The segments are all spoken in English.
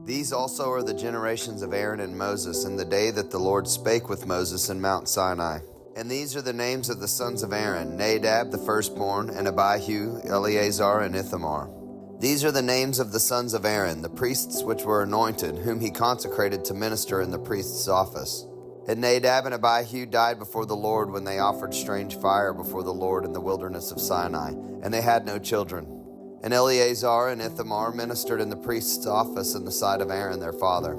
These also are the generations of Aaron and Moses in the day that the Lord spake with Moses in Mount Sinai. And these are the names of the sons of Aaron: Nadab the firstborn, and Abihu, Eleazar, and Ithamar. These are the names of the sons of Aaron, the priests which were anointed, whom he consecrated to minister in the priest's office. And Nadab and Abihu died before the Lord when they offered strange fire before the Lord in the wilderness of Sinai, and they had no children. And Eleazar and Ithamar ministered in the priest's office in the sight of Aaron their father.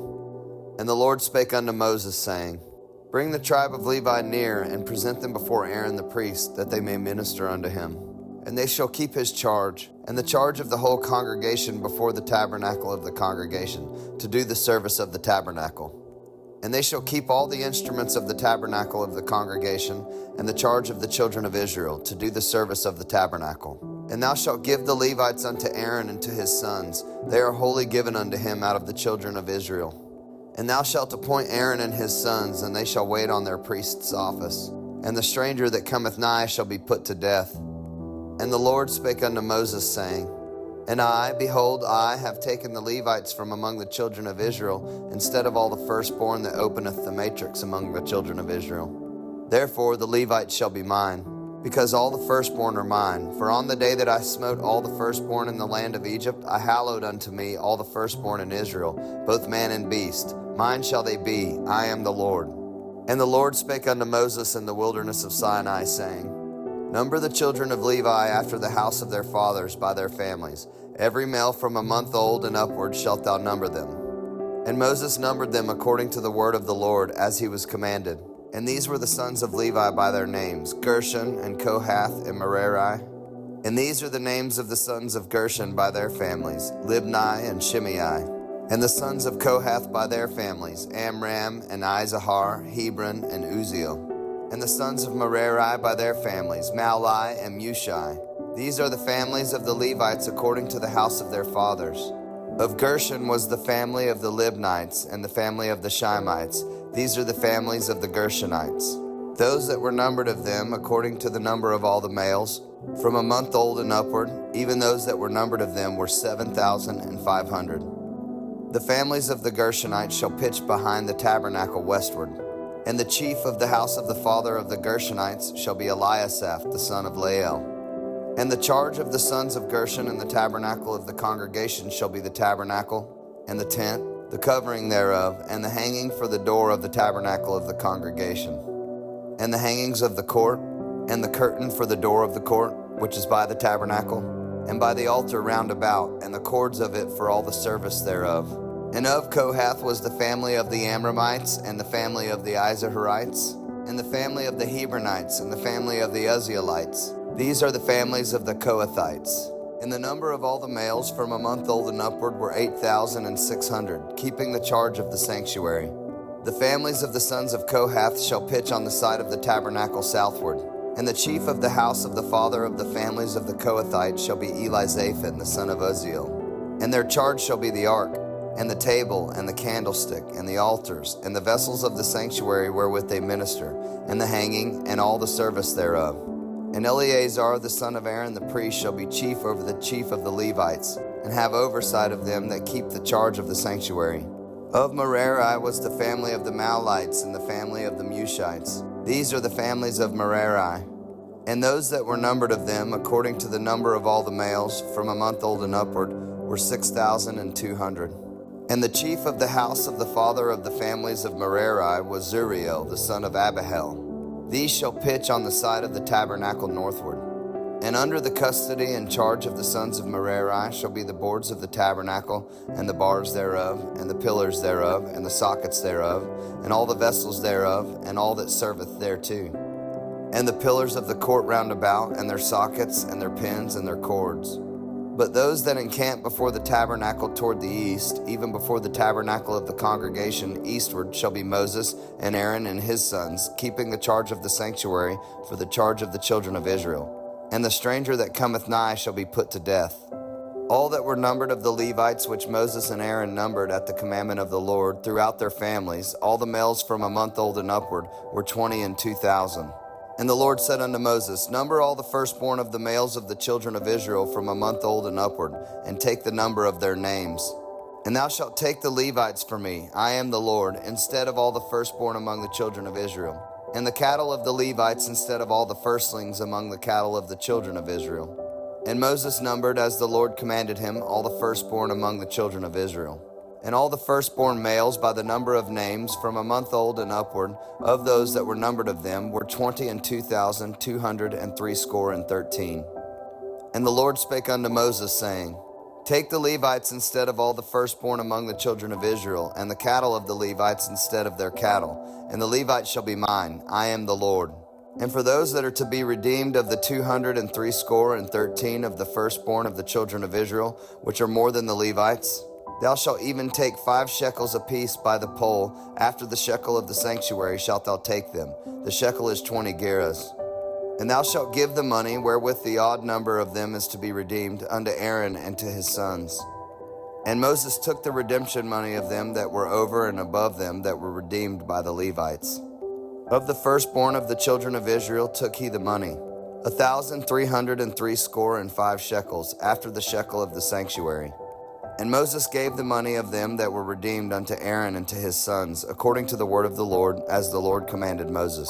And the Lord spake unto Moses, saying, Bring the tribe of Levi near, and present them before Aaron the priest, that they may minister unto him. And they shall keep his charge, and the charge of the whole congregation before the tabernacle of the congregation, to do the service of the tabernacle. And they shall keep all the instruments of the tabernacle of the congregation, and the charge of the children of Israel, to do the service of the tabernacle. And thou shalt give the Levites unto Aaron and to his sons. They are wholly given unto him out of the children of Israel. And thou shalt appoint Aaron and his sons, and they shall wait on their priest's office. And the stranger that cometh nigh shall be put to death. And the Lord spake unto Moses, saying, And I, behold, I have taken the Levites from among the children of Israel, instead of all the firstborn that openeth the matrix among the children of Israel. Therefore the Levites shall be mine, because all the firstborn are mine. For on the day that I smote all the firstborn in the land of Egypt, I hallowed unto me all the firstborn in Israel, both man and beast. Mine shall they be, I am the Lord. And the Lord spake unto Moses in the wilderness of Sinai, saying, Number the children of Levi after the house of their fathers by their families. Every male from a month old and upward shalt thou number them. And Moses numbered them according to the word of the Lord, as he was commanded. And these were the sons of Levi by their names, Gershon and Kohath and Merari. And these are the names of the sons of Gershon by their families, Libni and Shimei. And the sons of Kohath by their families, Amram and Izahar, Hebron and Uzziel. And the sons of Merari by their families, Mahli and Mushi. These are the families of the Levites according to the house of their fathers. Of Gershon was the family of the Libnites, and the family of the Shimeites. These are the families of the Gershonites. Those that were numbered of them, according to the number of all the males, from a month old and upward, even those that were numbered of them were 7,500. The families of the Gershonites shall pitch behind the tabernacle westward. And the chief of the house of the father of the Gershonites shall be Eliasaph, the son of Lael. And the charge of the sons of Gershon in the tabernacle of the congregation shall be the tabernacle, and the tent, the covering thereof, and the hanging for the door of the tabernacle of the congregation, and the hangings of the court, and the curtain for the door of the court, which is by the tabernacle, and by the altar round about, and the cords of it for all the service thereof. And of Kohath was the family of the Amramites, and the family of the Izaharites, and the family of the Hebronites, and the family of the Uzzielites. These are the families of the Kohathites. And the number of all the males from a month old and upward were 8,600, keeping the charge of the sanctuary. The families of the sons of Kohath shall pitch on the side of the tabernacle southward. And the chief of the house of the father of the families of the Kohathites shall be Elizaphan, the son of Uzziel. And their charge shall be the ark, and the table, and the candlestick, and the altars, and the vessels of the sanctuary wherewith they minister, and the hanging, and all the service thereof. And Eleazar the son of Aaron the priest shall be chief over the chief of the Levites, and have oversight of them that keep the charge of the sanctuary. Of Merari was the family of the Mahlites, and the family of the Mushites. These are the families of Merari. And those that were numbered of them, according to the number of all the males, from a month old and upward, were 6,200. And the chief of the house of the father of the families of Merari was Zuriel, the son of Abihail. These shall pitch on the side of the tabernacle northward. And under the custody and charge of the sons of Merari shall be the boards of the tabernacle, and the bars thereof, and the pillars thereof, and the sockets thereof, and all the vessels thereof, and all that serveth thereto. And the pillars of the court round about, and their sockets, and their pins, and their cords. But those that encamp before the tabernacle toward the east, even before the tabernacle of the congregation eastward, shall be Moses and Aaron and his sons, keeping the charge of the sanctuary for the charge of the children of Israel. And the stranger that cometh nigh shall be put to death. All that were numbered of the Levites which Moses and Aaron numbered at the commandment of the Lord throughout their families, all the males from a month old and upward, were 22,000. And the Lord said unto Moses, Number all the firstborn of the males of the children of Israel from a month old and upward, and take the number of their names. And thou shalt take the Levites for me, I am the Lord, instead of all the firstborn among the children of Israel, and the cattle of the Levites instead of all the firstlings among the cattle of the children of Israel. And Moses numbered, as the Lord commanded him, all the firstborn among the children of Israel. And all the firstborn males by the number of names, from a month old and upward, of those that were numbered of them, were 22,213. And the Lord spake unto Moses, saying, Take the Levites instead of all the firstborn among the children of Israel, and the cattle of the Levites instead of their cattle, and the Levites shall be mine. I am the Lord. And for those that are to be redeemed of the 213 of the firstborn of the children of Israel, which are more than the Levites, thou shalt even take 5 shekels apiece by the poll. After the shekel of the sanctuary shalt thou take them. The shekel is 20 gerahs. And thou shalt give the money wherewith the odd number of them is to be redeemed unto Aaron and to his sons. And Moses took the redemption money of them that were over and above them that were redeemed by the Levites. Of the firstborn of the children of Israel took he the money, 1,365 shekels, after the shekel of the sanctuary. And Moses gave the money of them that were redeemed unto Aaron and to his sons, according to the word of the Lord, as the Lord commanded Moses.